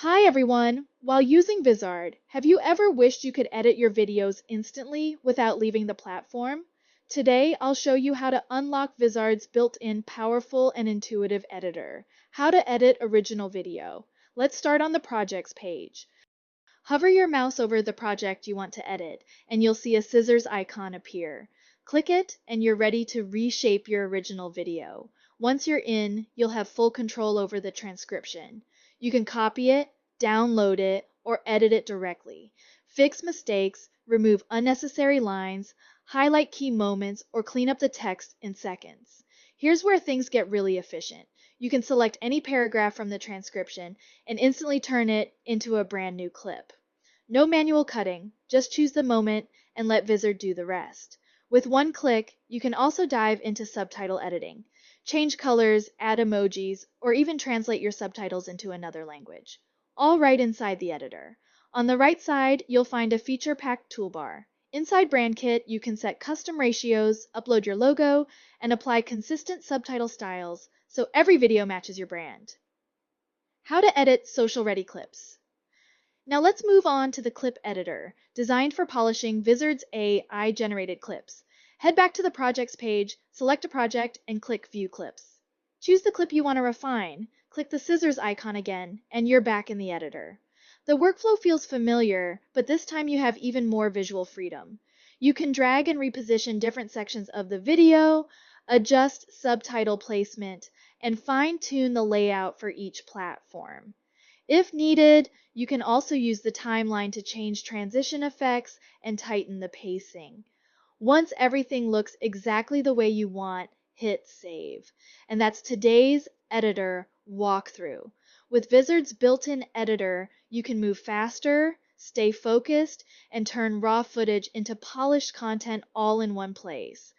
Hi everyone! While using Vizard, have you ever wished you could edit your videos instantly without leaving the platform? Today, I'll show you how to unlock Vizard's built-in powerful and intuitive editor. How to edit original video. Let's start on the projects page. Hover your mouse over the project you want to edit, and you'll see a scissors icon appear. Click it, and you're ready to reshape your original video. Once you're in, you'll have full control over the transcription. You can copy it, download it, or edit it directly. Fix mistakes, remove unnecessary lines, highlight key moments, or clean up the text in seconds. Here's where things get really efficient. You can select any paragraph from the transcription and instantly turn it into a brand new clip. No manual cutting, just choose the moment and let Vizard do the rest. With one click, you can also dive into subtitle editing. Change colors, add emojis, or even translate your subtitles into another language. All right inside the editor. On the right side, you'll find a feature-packed toolbar. Inside BrandKit, you can set custom ratios, upload your logo, and apply consistent subtitle styles so every video matches your brand. How to edit social-ready clips. Now let's move on to the clip editor, designed for polishing Vizard's AI-generated clips. Head back to the projects page, select a project, and click View Clips. Choose the clip you want to refine, click the scissors icon again, and you're back in the editor. The workflow feels familiar, but this time you have even more visual freedom. You can drag and reposition different sections of the video, adjust subtitle placement, and fine-tune the layout for each platform. If needed, you can also use the timeline to change transition effects and tighten the pacing. Once everything looks exactly the way you want, hit save. And that's today's editor walkthrough. With Vizard's built-in editor, you can move faster, stay focused, and turn raw footage into polished content all in one place.